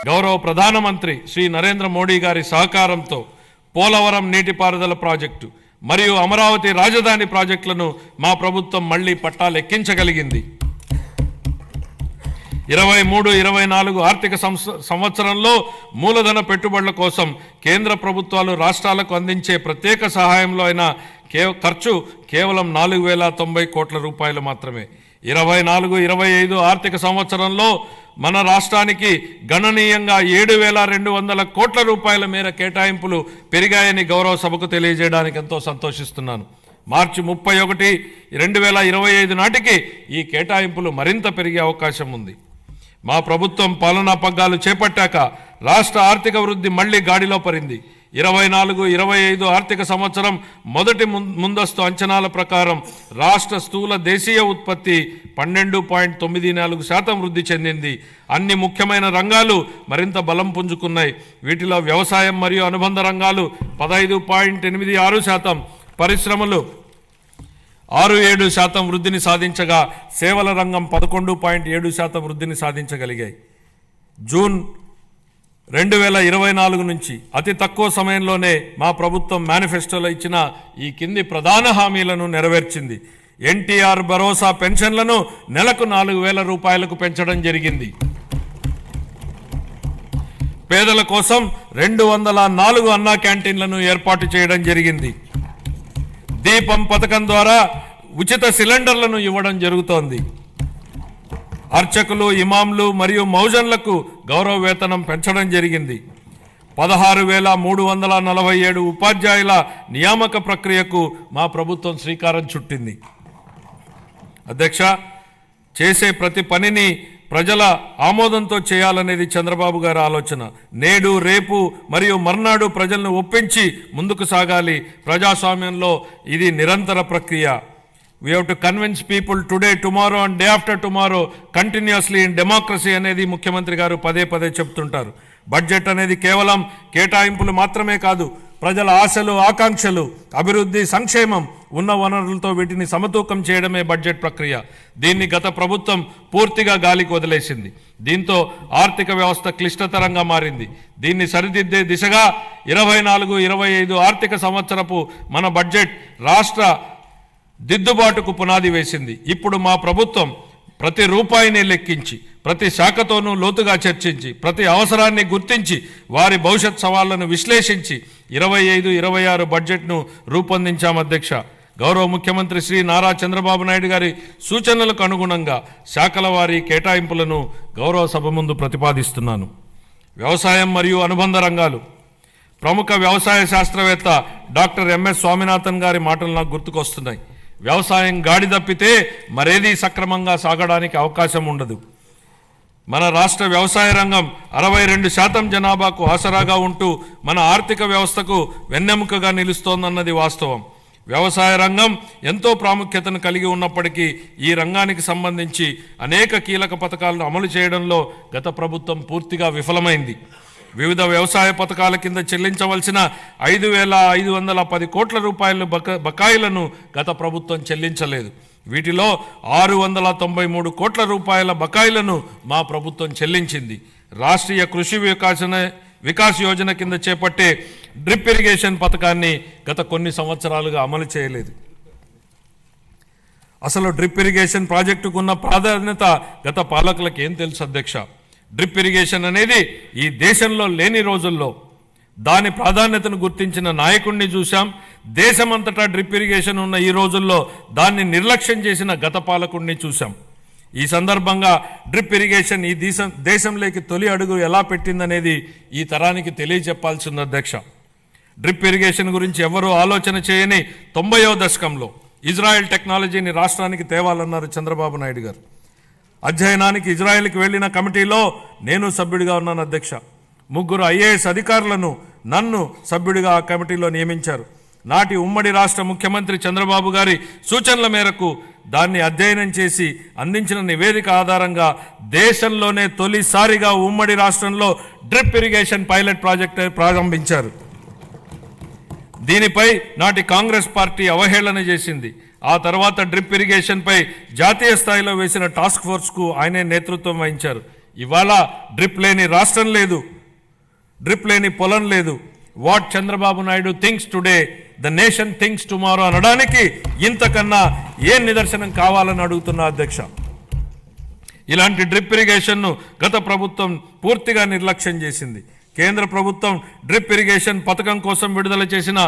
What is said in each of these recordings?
గౌరవ ప్రధానమంత్రి శ్రీ నరేంద్ర మోడీ గారి సహకారంతో పోలవరం నీటిపారుదల ప్రాజెక్టు మరియు అమరావతి రాజధాని ప్రాజెక్టులను మా ప్రభుత్వం మళ్లీ పట్టాలెక్కించగలిగింది. 23-24 ఆర్థిక సంవత్సరంలో మూలధన పెట్టుబడుల కోసం కేంద్ర ప్రభుత్వాలు రాష్ట్రాలకు అందించే ప్రత్యేక సహాయంలో అయిన ఖర్చు కేవలం 4,090 కోట్ల రూపాయలు మాత్రమే. 24-25 ఆర్థిక సంవత్సరంలో మన రాష్ట్రానికి గణనీయంగా 7,200 కోట్ల రూపాయల మేర కేటాయింపులు పెరిగాయని గౌరవ సభకు తెలియజేయడానికి ఎంతో సంతోషిస్తున్నాను. మార్చి 31, 2025 నాటికి ఈ కేటాయింపులు మరింత పెరిగే అవకాశం ఉంది. మా ప్రభుత్వం పాలనా పగ్గాలు చేపట్టాక రాష్ట్ర ఆర్థిక వృద్ధి మళ్లీ గాడిలో పడింది. 24-25 ఆర్థిక సంవత్సరం మొదటి ముందస్తు అంచనాల ప్రకారం రాష్ట్ర స్థూల దేశీయ ఉత్పత్తి 12.94% వృద్ధి చెందింది. అన్ని ముఖ్యమైన రంగాలు మరింత బలం పుంజుకున్నాయి. వీటిలో వ్యవసాయం మరియు అనుబంధ రంగాలు 15.86%, పరిశ్రమలు 6-7% వృద్ధిని సాధించగా సేవల రంగం 11.7% వృద్ధిని సాధించగలిగాయి. జూన్ 2024 నుంచి అతి తక్కువ సమయంలోనే మా ప్రభుత్వం మేనిఫెస్టోలో ఇచ్చిన ఈ కింది ప్రధాన హామీలను నెరవేర్చింది. ఎన్టీఆర్ భరోసా పెన్షన్లను నెలకు 4,000 రూపాయలకు పెంచడం జరిగింది. పేదల కోసం 204 అన్నా క్యాంటీన్లను ఏర్పాటు చేయడం జరిగింది. దీపం పథకం ద్వారా ఉచిత సిలిండర్లను ఇవ్వడం జరుగుతోంది. అర్చకులు, ఇమాంలు మరియు మౌజన్లకు గౌరవ వేతనం పెంచడం జరిగింది. 16,347 ఉపాధ్యాయుల నియామక ప్రక్రియకు మా ప్రభుత్వం శ్రీకారం చుట్టింది. అధ్యక్ష, చేసే ప్రతి పనిని ప్రజల ఆమోదంతో చేయాలనేది చంద్రబాబు గారి ఆలోచన. నేడు, రేపు మరియు మర్నాడు ప్రజలను ఒప్పించి ముందుకు సాగాలి. ప్రజాస్వామ్యంలో ఇది నిరంతర ప్రక్రియ. We have to convince people today, tomorrow and day after tomorrow continuously in democracy అనేది ముఖ్యమంత్రి గారు పదే పదే చెప్తుంటారు. బడ్జెట్ అనేది కేవలం కేటాయింపులు మాత్రమే కాదు, ప్రజల ఆశలు, ఆకాంక్షలు, అభివృద్ధి, సంక్షేమం, ఉన్న వనరులతో వీటిని సమతూకం చేయడమే బడ్జెట్ ప్రక్రియ. దీన్ని గత ప్రభుత్వం పూర్తిగా గాలికి వదిలేసింది. దీంతో ఆర్థిక వ్యవస్థ క్లిష్టతరంగా మారింది. దీన్ని సరిదిద్దే దిశగా 24-25 ఆర్థిక సంవత్సరపు మన బడ్జెట్ రాష్ట్ర దిద్దుబాటుకు పునాది వేసింది. ఇప్పుడు మా ప్రభుత్వం ప్రతి రూపాయిని లెక్కించి, ప్రతి శాఖతోనూ లోతుగా చర్చించి, ప్రతి అవసరాన్ని గుర్తించి, వారి భవిష్యత్ సవాళ్లను విశ్లేషించి 25-26 బడ్జెట్ను రూపొందించాం. అధ్యక్ష, గౌరవ ముఖ్యమంత్రి శ్రీ నారా చంద్రబాబు నాయుడు గారి సూచనలకు అనుగుణంగా శాఖల వారి కేటాయింపులను గౌరవ సభ ముందు ప్రతిపాదిస్తున్నాను. వ్యవసాయం మరియు అనుబంధ రంగాలు. ప్రముఖ వ్యవసాయ శాస్త్రవేత్త డాక్టర్ ఎంఎస్ స్వామినాథన్ గారి మాటలు నాకు గుర్తుకొస్తున్నాయి. వ్యవసాయం గాడి తప్పితే మరేదీ సక్రమంగా సాగడానికి అవకాశం ఉండదు. మన రాష్ట్ర వ్యవసాయ రంగం 62% జనాభాకు ఆసరాగా ఉంటూ మన ఆర్థిక వ్యవస్థకు వెన్నెముకగా నిలుస్తోందన్నది వాస్తవం. వ్యవసాయ రంగం ఎంతో ప్రాముఖ్యతను కలిగి ఉన్నప్పటికీ ఈ రంగానికి సంబంధించి అనేక కీలక పథకాలను అమలు చేయడంలో గత ప్రభుత్వం పూర్తిగా విఫలమైంది. వివిధ వ్యవసాయ పథకాల కింద చెల్లించవలసిన 5,510 కోట్ల రూపాయల బకాయిలను గత ప్రభుత్వం చెల్లించలేదు. వీటిలో 693 కోట్ల రూపాయల బకాయిలను మా ప్రభుత్వం చెల్లించింది. రాష్ట్రీయ కృషి వికాస్ యోజన కింద చేపట్టే డ్రిప్ ఇరిగేషన్ పథకాన్ని గత కొన్ని సంవత్సరాలుగా అమలు చేయలేదు. అసలు డ్రిప్ ఇరిగేషన్ ప్రాజెక్టుకు ఉన్న ప్రాధాన్యత గత పాలకులకు ఏం తెలుసు అధ్యక్ష? డ్రిప్ ఇరిగేషన్ అనేది ఈ దేశంలో లేని రోజుల్లో దాని ప్రాధాన్యతను గుర్తించిన నాయకుడిని చూశాం. దేశమంతటా డ్రిప్ ఇరిగేషన్ ఉన్న ఈ రోజుల్లో దాన్ని నిర్లక్ష్యం చేసిన గత పాలకుడిని చూశాం. ఈ సందర్భంగా డ్రిప్ ఇరిగేషన్ ఈ దేశంలోకి తొలి అడుగు ఎలా పెట్టిందనేది ఈ తరానికి తెలియజెప్పాల్సింది అధ్యక్ష. డ్రిప్ ఇరిగేషన్ గురించి ఎవరూ ఆలోచన చేయని 90వ దశకంలో ఇజ్రాయెల్ టెక్నాలజీని రాష్ట్రానికి తేవాలన్నారు చంద్రబాబు నాయుడు గారు. అధ్యయనానికి ఇజ్రాయెల్కి వెళ్లిన కమిటీలో నేను సభ్యుడిగా ఉన్నాను అధ్యక్ష. 3 IAS అధికారులను నన్ను సభ్యుడిగా ఆ కమిటీలో నియమించారు. నాటి ఉమ్మడి రాష్ట్ర ముఖ్యమంత్రి చంద్రబాబు గారి సూచనల మేరకు దాన్ని అధ్యయనం చేసి అందించిన నివేదిక ఆధారంగా దేశంలోనే తొలిసారిగా ఉమ్మడి రాష్ట్రంలో డ్రిప్ ఇరిగేషన్ పైలట్ ప్రాజెక్టు ప్రారంభించారు. దీనిపై నాటి కాంగ్రెస్ పార్టీ అవహేళన చేసింది. ఆ తర్వాత డ్రిప్ ఇరిగేషన్పై జాతీయ స్థాయిలో వేసిన టాస్క్ ఫోర్స్కు ఆయనే నేతృత్వం వహించారు. ఇవాళ డ్రిప్ లేని రాష్ట్రం లేదు, డ్రిప్ లేని పొలం లేదు. What Chandrababu Naidu thinks today the nation thinks tomorrow అనడానికి ఇంతకన్నా ఏం నిదర్శనం కావాలని అడుగుతున్నా అధ్యక్ష. ఇలాంటి డ్రిప్ ఇరిగేషన్ను గత ప్రభుత్వం పూర్తిగా నిర్లక్ష్యం చేసింది. కేంద్ర ప్రభుత్వం డ్రిప్ ఇరిగేషన్ పథకం కోసం విడుదల చేసిన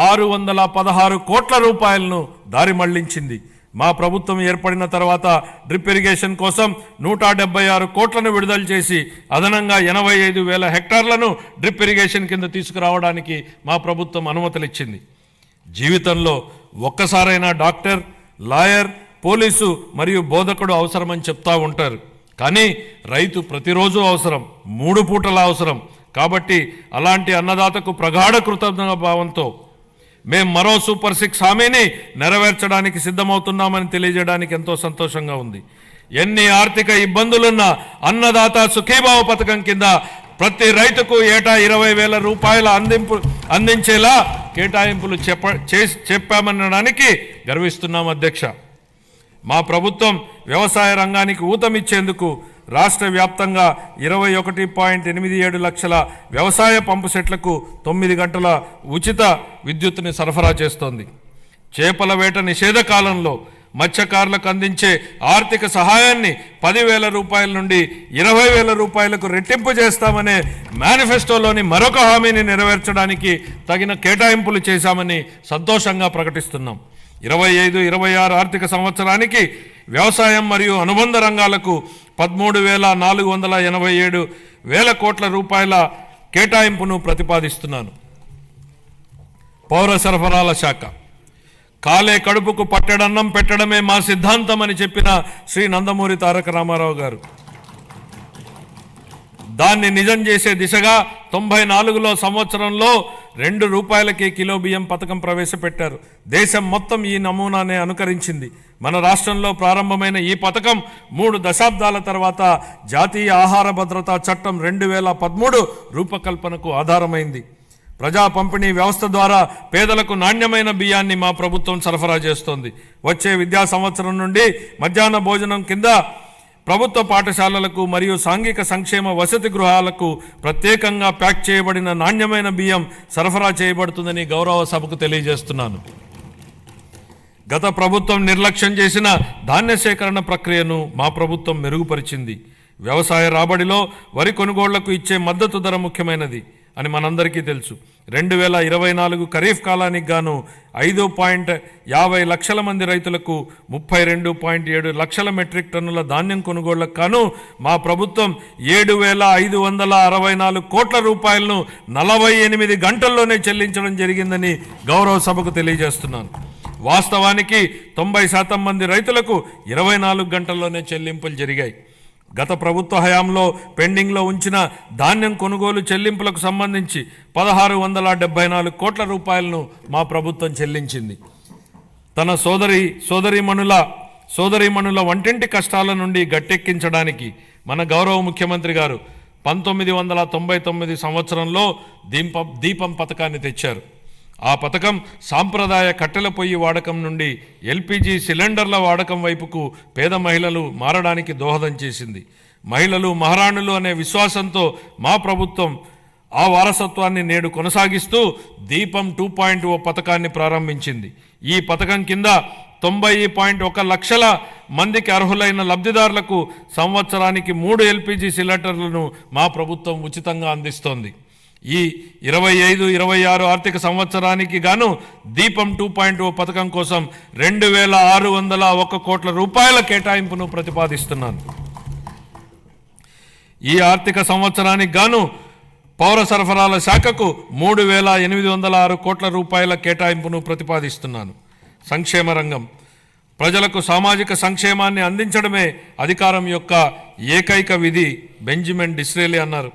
616 కోట్ల రూపాయలను దారి మళ్లించింది. మా ప్రభుత్వం ఏర్పడిన తర్వాత డ్రిప్ ఇరిగేషన్ కోసం 176 కోట్లను విడుదల చేసి అదనంగా 85,000 హెక్టార్లను డ్రిప్ ఇరిగేషన్ కింద తీసుకురావడానికి మా ప్రభుత్వం అనుమతులు ఇచ్చింది. జీవితంలో ఒక్కసారైనా డాక్టర్, లాయర్, పోలీసు మరియు బోధకుడు అవసరమని చెప్తా ఉంటారు. కానీ రైతు ప్రతిరోజు అవసరం, 3 పూటల అవసరం. కాబట్టి అలాంటి అన్నదాతకు ప్రగాఢ కృతజ్ఞత భావంతో మేం మరో సూపర్ 6 హామీని నెరవేర్చడానికి సిద్ధమవుతున్నామని తెలియజేయడానికి ఎంతో సంతోషంగా ఉంది. ఎన్ని ఆర్థిక ఇబ్బందులున్నా అన్నదాత సుఖీభావ పథకం కింద ప్రతి రైతుకు ఏటా 20,000 రూపాయల అందించేలా కేటాయింపులు చెప్పామనడానికి గర్విస్తున్నాం అధ్యక్ష. మా ప్రభుత్వం వ్యవసాయ రంగానికి ఊతమిచ్చేందుకు రాష్ట్ర వ్యాప్తంగా 21.87 లక్షల వ్యవసాయ పంపు సెట్లకు 9 గంటల ఉచిత విద్యుత్తుని సరఫరా చేస్తోంది. చేపల వేట నిషేధ కాలంలో మత్స్యకారులకు అందించే ఆర్థిక సహాయాన్ని 10,000 రూపాయల నుండి 20,000 రూపాయలకు రెట్టింపు చేస్తామనే మేనిఫెస్టోలోని మరొక హామీని నెరవేర్చడానికి తగిన కేటాయింపులు చేశామని సంతోషంగా ప్రకటిస్తున్నాం. 25-26 ఆర్థిక సంవత్సరానికి వ్యవసాయం మరియు అనుబంధ రంగాలకు 13,487 కోట్ల రూపాయల కేటాయింపును ప్రతిపాదిస్తున్నాను. పౌర సరఫరాల శాఖ కాలే కడుపుకు పట్టెడన్నం పెట్టడమే మా సిద్ధాంతం అని చెప్పిన శ్రీ నందమూరి తారక రామారావు గారు దాన్ని నిజం చేసే దిశగా 94లో సంవత్సరంలో 2 రూపాయలకే కిలో బియ్యం పథకం ప్రవేశపెట్టారు. దేశం మొత్తం ఈ నమూనానే అనుకరించింది. మన రాష్ట్రంలో ప్రారంభమైన ఈ పథకం 3 దశాబ్దాల తర్వాత జాతీయ ఆహార భద్రతా చట్టం 2013 రూపకల్పనకు ఆధారమైంది. ప్రజా పంపిణీ వ్యవస్థ ద్వారా పేదలకు నాణ్యమైన బియ్యాన్ని మా ప్రభుత్వం సరఫరా చేస్తోంది. వచ్చే విద్యా సంవత్సరం నుండి మధ్యాహ్న భోజనం కింద ప్రభుత్వ పాఠశాలలకు మరియు సాంఘిక సంక్షేమ వసతి గృహాలకు ప్రత్యేకంగా ప్యాక్ చేయబడిన నాణ్యమైన బియ్యం సరఫరా చేయబడుతుందని గౌరవ సభకు తెలియజేస్తున్నాను. గత ప్రభుత్వం నిర్లక్ష్యం చేసిన ధాన్య సేకరణ ప్రక్రియను మా ప్రభుత్వం మెరుగుపరిచింది. వ్యవసాయ రాబడిలో వరి కొనుగోళ్లకు ఇచ్చే మద్దతు ధర ముఖ్యమైనది అని మనందరికీ తెలుసు. 2024 ఖరీఫ్ కాలానికి గాను 5.50 లక్షల మంది రైతులకు 32.7 లక్షల మెట్రిక్ టన్నుల ధాన్యం కొనుగోళ్లకు గాను మా ప్రభుత్వం 7,564 కోట్ల రూపాయలను 48 గంటల్లోనే చెల్లించడం జరిగిందని గౌరవ సభకు తెలియజేస్తున్నాను. వాస్తవానికి 90% మంది రైతులకు 24 గంటల్లోనే చెల్లింపులు జరిగాయి. గత ప్రభుత్వ హయాంలో పెండింగ్లో ఉంచిన ధాన్యం కొనుగోలు చెల్లింపులకు సంబంధించి 1,674 కోట్ల రూపాయలను మా ప్రభుత్వం చెల్లించింది. తన సోదరీమణుల వంటింటి కష్టాల నుండి గట్టెక్కించడానికి మన గౌరవ ముఖ్యమంత్రి గారు 1999 సంవత్సరంలో దీపం పథకాన్ని తెచ్చారు. ఆ పథకం సాంప్రదాయ కట్టెల పొయ్యి వాడకం నుండి ఎల్పిజి సిలిండర్ల వాడకం వైపుకు పేద మహిళలు మారడానికి దోహదం చేసింది. మహిళలు మహారాణులు అనే విశ్వాసంతో మా ప్రభుత్వం ఆ వారసత్వాన్ని నేడు కొనసాగిస్తూ దీపం 2.0 పథకాన్ని ప్రారంభించింది. ఈ పథకం కింద 90.1 లక్షల మందికి అర్హులైన లబ్ధిదారులకు సంవత్సరానికి 3 ఎల్పిజి సిలిండర్లను మా ప్రభుత్వం ఉచితంగా అందిస్తోంది. ఈ 25-26 ఆర్థిక సంవత్సరానికి గాను దీపం 2.0 పథకం కోసం 2,601 కోట్ల రూపాయల కేటాయింపును ప్రతిపాదిస్తున్నాను. ఈ ఆర్థిక సంవత్సరానికి గాను పౌర సరఫరాల శాఖకు 3,806 కోట్ల రూపాయల కేటాయింపును ప్రతిపాదిస్తున్నాను. సంక్షేమ రంగం ప్రజలకు సామాజిక సంక్షేమాన్ని అందించడమే అధికారం యొక్క ఏకైక విధి బెంజమిన్ డిస్రేలి అన్నారు.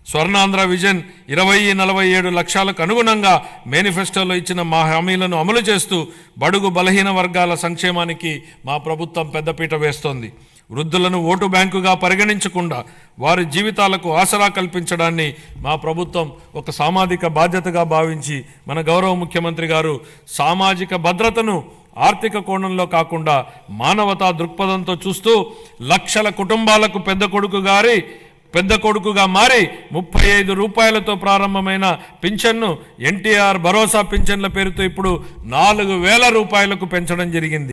స్వర్ణాంధ్ర విజన్ 2047 లక్ష్యాలకు అనుగుణంగా మేనిఫెస్టోలో ఇచ్చిన మా హామీలను అమలు చేస్తూ బడుగు బలహీన వర్గాల సంక్షేమానికి మా ప్రభుత్వం పెద్దపీట వేస్తోంది. వృద్ధులను ఓటు బ్యాంకుగా పరిగణించకుండా వారి జీవితాలకు ఆసరా కల్పించడాన్ని మా ప్రభుత్వం ఒక సామాజిక బాధ్యతగా భావించి మన గౌరవ ముఖ్యమంత్రి గారు సామాజిక భద్రతను ఆర్థిక కోణంలో కాకుండా మానవతా దృక్పథంతో చూస్తూ లక్షల కుటుంబాలకు పెద్ద కొడుకుగా మారి 35 రూపాయలతో ప్రారంభమైన పింఛన్ను ఎన్టీఆర్ భరోసా పింఛన్ల పేరుతో ఇప్పుడు 4,000 రూపాయలకు పెంచడం జరిగింది.